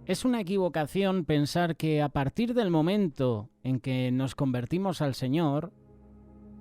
Es una equivocación pensar que a partir del momento en que nos convertimos al Señor,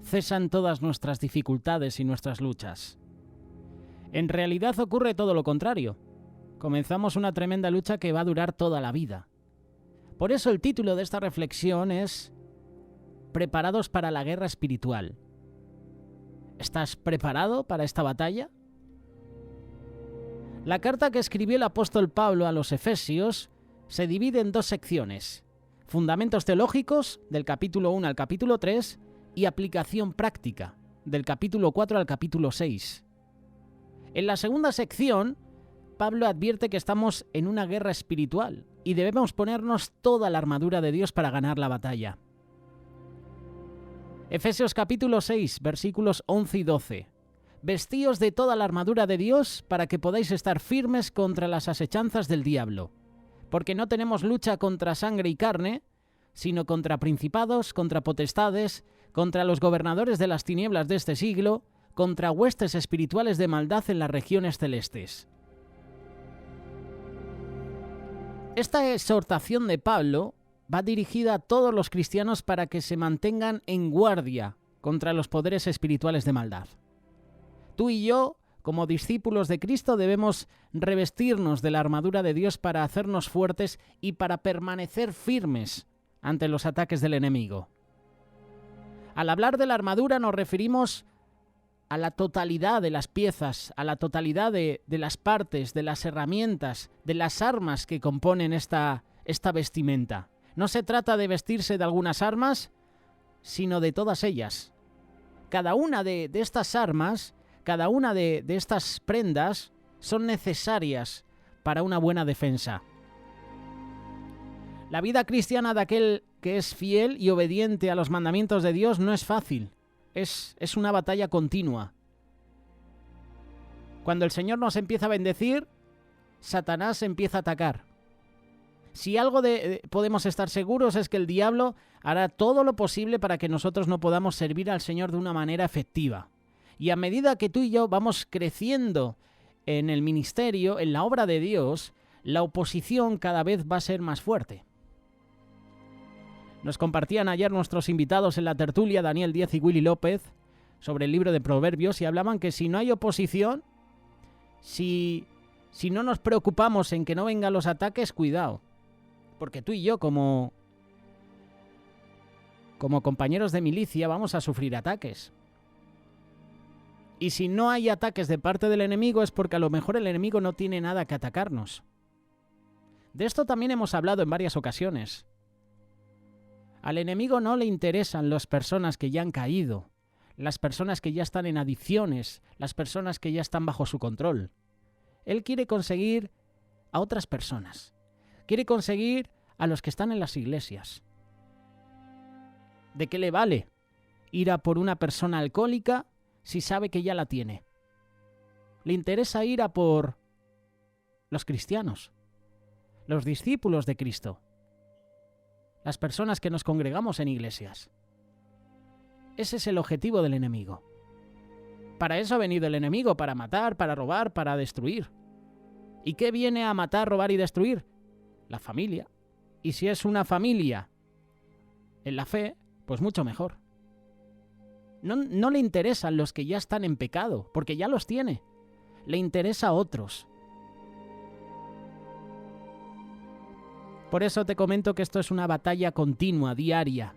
cesan todas nuestras dificultades y nuestras luchas. En realidad ocurre todo lo contrario. Comenzamos una tremenda lucha que va a durar toda la vida. Por eso el título de esta reflexión es Preparados para la guerra espiritual. ¿Estás preparado para esta batalla? La carta que escribió el apóstol Pablo a los Efesios se divide en dos secciones: fundamentos teológicos, del capítulo 1 al capítulo 3, y aplicación práctica, del capítulo 4 al capítulo 6. En la segunda sección, Pablo advierte que estamos en una guerra espiritual y debemos ponernos toda la armadura de Dios para ganar la batalla. Efesios capítulo 6, versículos 11 y 12. Vestíos de toda la armadura de Dios para que podáis estar firmes contra las asechanzas del diablo, porque no tenemos lucha contra sangre y carne, sino contra principados, contra potestades, contra los gobernadores de las tinieblas de este siglo, contra huestes espirituales de maldad en las regiones celestes. Esta exhortación de Pablo va dirigida a todos los cristianos para que se mantengan en guardia contra los poderes espirituales de maldad. Tú y yo, como discípulos de Cristo, debemos revestirnos de la armadura de Dios para hacernos fuertes y para permanecer firmes ante los ataques del enemigo. Al hablar de la armadura nos referimos a la totalidad de las piezas, a la totalidad de las partes, de las herramientas, de las armas que componen esta vestimenta. No se trata de vestirse de algunas armas, sino de todas ellas. Cada una de estas armas, cada una de estas prendas son necesarias para una buena defensa. La vida cristiana de aquel que es fiel y obediente a los mandamientos de Dios no es fácil. Es una batalla continua. Cuando el Señor nos empieza a bendecir, Satanás empieza a atacar. Si algo podemos estar seguros es que el diablo hará todo lo posible para que nosotros no podamos servir al Señor de una manera efectiva. Y a medida que tú y yo vamos creciendo en el ministerio, en la obra de Dios, la oposición cada vez va a ser más fuerte. Nos compartían ayer nuestros invitados en la tertulia, Daniel Díaz y Willy López, sobre el libro de Proverbios, y hablaban que si no hay oposición, si no nos preocupamos en que no vengan los ataques, cuidado. Porque tú y yo, como compañeros de milicia, vamos a sufrir ataques. Y si no hay ataques de parte del enemigo es porque a lo mejor el enemigo no tiene nada que atacarnos. De esto también hemos hablado en varias ocasiones. Al enemigo no le interesan las personas que ya han caído, las personas que ya están en adicciones, las personas que ya están bajo su control. Él quiere conseguir a otras personas. Quiere conseguir a los que están en las iglesias. ¿De qué le vale ir a por una persona alcohólica si sabe que ya la tiene? Le interesa ir a por los cristianos, los discípulos de Cristo, las personas que nos congregamos en iglesias. Ese es el objetivo del enemigo. Para eso ha venido el enemigo, para matar, para robar, para destruir. ¿Y qué viene a matar, robar y destruir? La familia. Y si es una familia en la fe, pues mucho mejor. No le interesan los que ya están en pecado, porque ya los tiene. Le interesa a otros. Por eso te comento que esto es una batalla continua, diaria.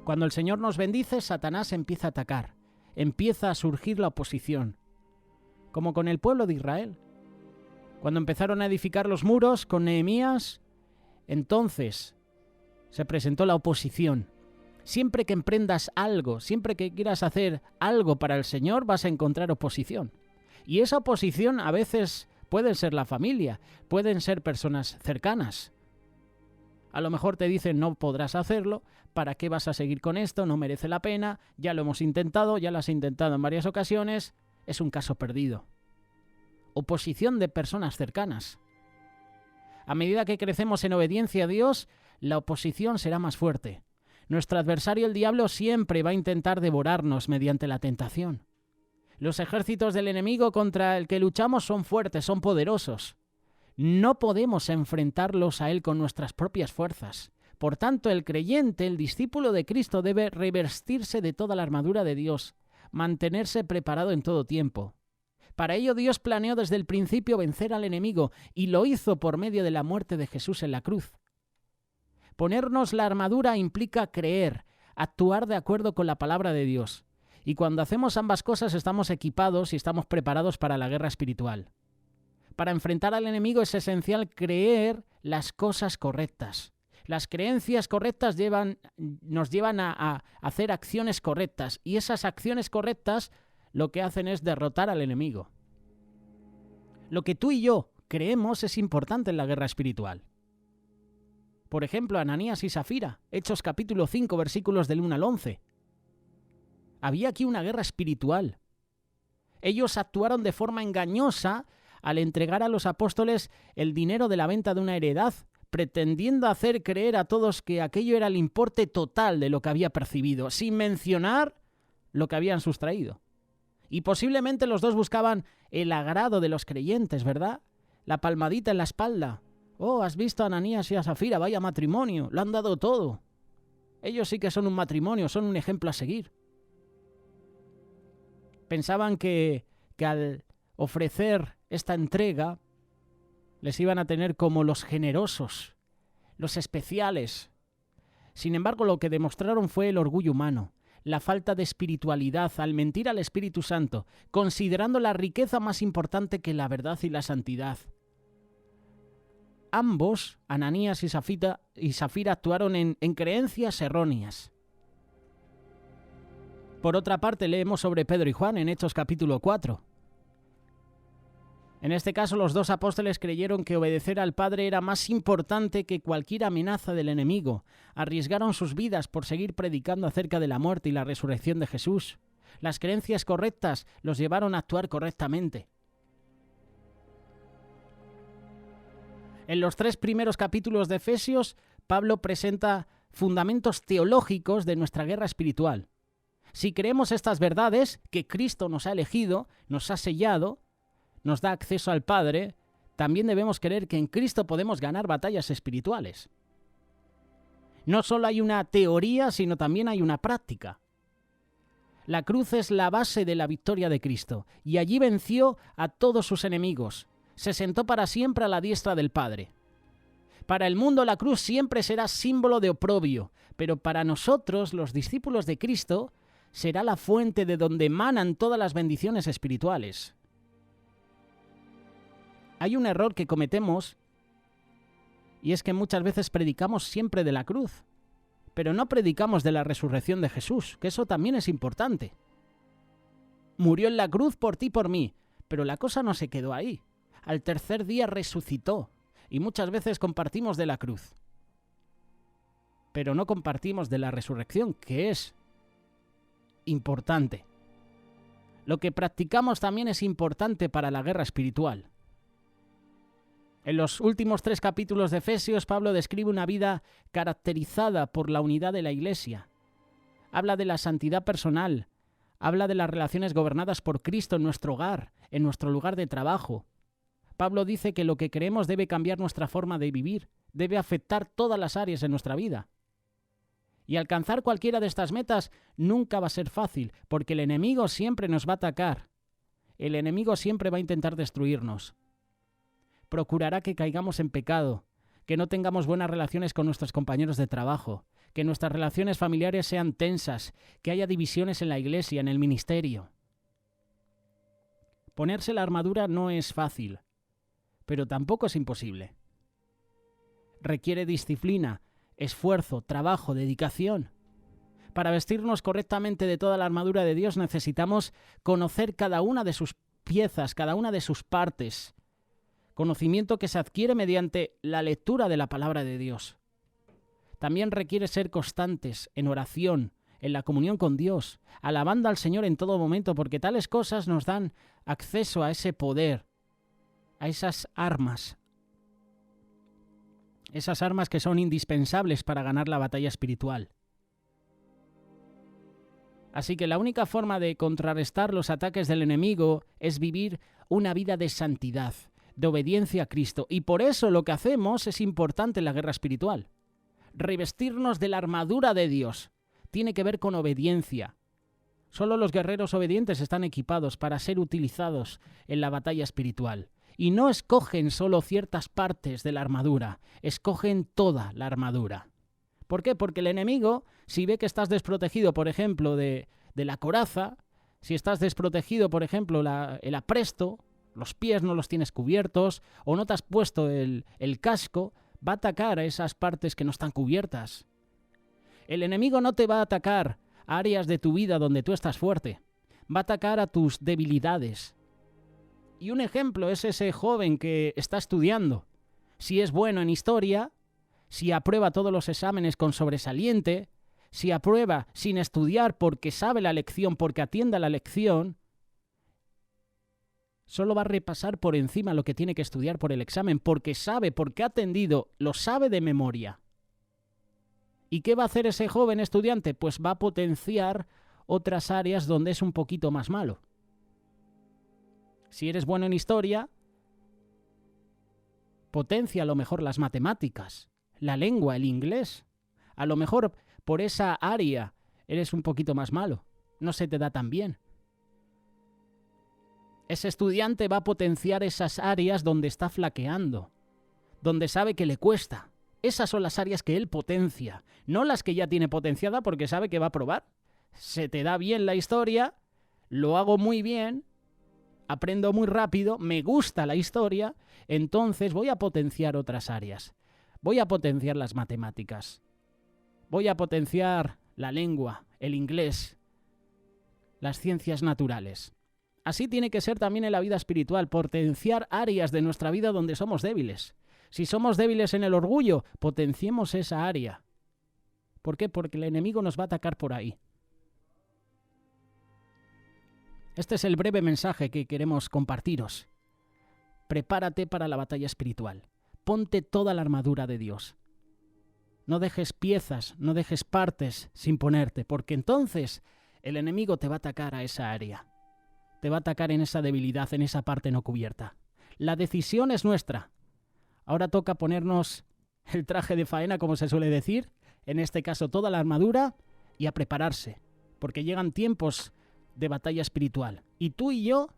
Cuando el Señor nos bendice, Satanás empieza a atacar. Empieza a surgir la oposición. Como con el pueblo de Israel. Cuando empezaron a edificar los muros con Nehemías, entonces se presentó la oposición. Siempre que emprendas algo, siempre que quieras hacer algo para el Señor, vas a encontrar oposición. Y esa oposición a veces puede ser la familia, pueden ser personas cercanas. A lo mejor te dicen no podrás hacerlo, ¿para qué vas a seguir con esto? No merece la pena, ya lo hemos intentado, ya lo has intentado en varias ocasiones, es un caso perdido. Oposición de personas cercanas. A medida que crecemos en obediencia a Dios, la oposición será más fuerte. Nuestro adversario, el diablo, siempre va a intentar devorarnos mediante la tentación. Los ejércitos del enemigo contra el que luchamos son fuertes, son poderosos. No podemos enfrentarlos a Él con nuestras propias fuerzas. Por tanto, el creyente, el discípulo de Cristo, debe revestirse de toda la armadura de Dios, mantenerse preparado en todo tiempo. Para ello Dios planeó desde el principio vencer al enemigo y lo hizo por medio de la muerte de Jesús en la cruz. Ponernos la armadura implica creer, actuar de acuerdo con la palabra de Dios. Y cuando hacemos ambas cosas estamos equipados y estamos preparados para la guerra espiritual. Para enfrentar al enemigo es esencial creer las cosas correctas. Las creencias correctas nos llevan a hacer acciones correctas, y esas acciones correctas lo que hacen es derrotar al enemigo. Lo que tú y yo creemos es importante en la guerra espiritual. Por ejemplo, Ananías y Safira, Hechos capítulo 5, versículos del 1 al 11. Había aquí una guerra espiritual. Ellos actuaron de forma engañosa al entregar a los apóstoles el dinero de la venta de una heredad, pretendiendo hacer creer a todos que aquello era el importe total de lo que había percibido, sin mencionar lo que habían sustraído. Y posiblemente los dos buscaban el agrado de los creyentes, ¿verdad? La palmadita en la espalda. Oh, ¿has visto a Ananías y a Safira? Vaya matrimonio, lo han dado todo. Ellos sí que son un matrimonio, son un ejemplo a seguir. Pensaban que al ofrecer esta entrega les iban a tener como los generosos, los especiales. Sin embargo, lo que demostraron fue el orgullo humano, la falta de espiritualidad al mentir al Espíritu Santo, considerando la riqueza más importante que la verdad y la santidad. Ambos, Ananías y Safira, actuaron en creencias erróneas. Por otra parte, leemos sobre Pedro y Juan en Hechos capítulo 4. En este caso, los dos apóstoles creyeron que obedecer al Padre era más importante que cualquier amenaza del enemigo. Arriesgaron sus vidas por seguir predicando acerca de la muerte y la resurrección de Jesús. Las creencias correctas los llevaron a actuar correctamente. En los 3 primeros capítulos de Efesios, Pablo presenta fundamentos teológicos de nuestra guerra espiritual. Si creemos estas verdades, que Cristo nos ha elegido, nos ha sellado, nos da acceso al Padre, también debemos creer que en Cristo podemos ganar batallas espirituales. No solo hay una teoría, sino también hay una práctica. La cruz es la base de la victoria de Cristo, y allí venció a todos sus enemigos. Se sentó para siempre a la diestra del Padre. Para el mundo la cruz siempre será símbolo de oprobio, pero para nosotros, los discípulos de Cristo, será la fuente de donde emanan todas las bendiciones espirituales. Hay un error que cometemos, y es que muchas veces predicamos siempre de la cruz, pero no predicamos de la resurrección de Jesús, que eso también es importante. Murió en la cruz por ti y por mí, pero la cosa no se quedó ahí. Al tercer día resucitó, y muchas veces compartimos de la cruz, pero no compartimos de la resurrección, que es importante. Lo que practicamos también es importante para la guerra espiritual. En los últimos 3 capítulos de Efesios, Pablo describe una vida caracterizada por la unidad de la Iglesia. Habla de la santidad personal, habla de las relaciones gobernadas por Cristo en nuestro hogar, en nuestro lugar de trabajo. Pablo dice que lo que creemos debe cambiar nuestra forma de vivir, debe afectar todas las áreas de nuestra vida. Y alcanzar cualquiera de estas metas nunca va a ser fácil, porque el enemigo siempre nos va a atacar. El enemigo siempre va a intentar destruirnos. Procurará que caigamos en pecado, que no tengamos buenas relaciones con nuestros compañeros de trabajo, que nuestras relaciones familiares sean tensas, que haya divisiones en la iglesia, en el ministerio. Ponerse la armadura no es fácil, pero tampoco es imposible. Requiere disciplina, esfuerzo, trabajo, dedicación. Para vestirnos correctamente de toda la armadura de Dios necesitamos conocer cada una de sus piezas, cada una de sus partes. Conocimiento que se adquiere mediante la lectura de la palabra de Dios. También requiere ser constantes en oración, en la comunión con Dios, alabando al Señor en todo momento, porque tales cosas nos dan acceso a ese poder, a esas armas que son indispensables para ganar la batalla espiritual. Así que la única forma de contrarrestar los ataques del enemigo es vivir una vida de santidad, de obediencia a Cristo. Y por eso lo que hacemos es importante en la guerra espiritual. Revestirnos de la armadura de Dios. Tiene que ver con obediencia. Solo los guerreros obedientes están equipados para ser utilizados en la batalla espiritual. Y no escogen solo ciertas partes de la armadura, escogen toda la armadura. ¿Por qué? Porque el enemigo, si ve que estás desprotegido, por ejemplo, de la coraza, si estás desprotegido, por ejemplo, el apresto, los pies no los tienes cubiertos, o no te has puesto el casco, va a atacar a esas partes que no están cubiertas. El enemigo no te va a atacar a áreas de tu vida donde tú estás fuerte, va a atacar a tus debilidades. Y un ejemplo es ese joven que está estudiando. Si es bueno en historia, si aprueba todos los exámenes con sobresaliente, si aprueba sin estudiar porque sabe la lección, porque atiende a la lección, solo va a repasar por encima lo que tiene que estudiar por el examen, porque sabe, porque ha atendido, lo sabe de memoria. ¿Y qué va a hacer ese joven estudiante? Pues va a potenciar otras áreas donde es un poquito más malo. Si eres bueno en historia, potencia a lo mejor las matemáticas, la lengua, el inglés. A lo mejor por esa área eres un poquito más malo, no se te da tan bien. Ese estudiante va a potenciar esas áreas donde está flaqueando, donde sabe que le cuesta. Esas son las áreas que él potencia, no las que ya tiene potenciada porque sabe que va a probar. Se te da bien la historia, lo hago muy bien, aprendo muy rápido, me gusta la historia, entonces voy a potenciar otras áreas. Voy a potenciar las matemáticas. Voy a potenciar la lengua, el inglés, las ciencias naturales. Así tiene que ser también en la vida espiritual, potenciar áreas de nuestra vida donde somos débiles. Si somos débiles en el orgullo, potenciemos esa área. ¿Por qué? Porque el enemigo nos va a atacar por ahí. Este es el breve mensaje que queremos compartiros. Prepárate para la batalla espiritual. Ponte toda la armadura de Dios. No dejes piezas, no dejes partes sin ponerte, porque entonces el enemigo te va a atacar a esa área. Te va a atacar en esa debilidad, en esa parte no cubierta. La decisión es nuestra. Ahora toca ponernos el traje de faena, como se suele decir, en este caso toda la armadura, y a prepararse, porque llegan tiempos de batalla espiritual. Y tú y yo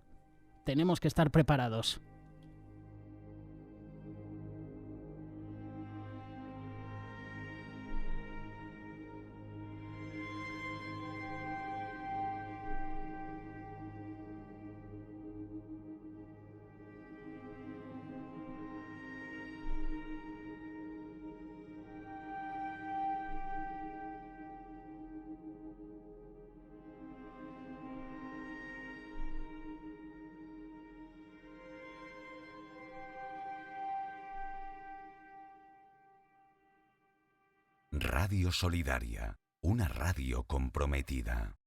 tenemos que estar preparados. Radio Solidaria, una radio comprometida.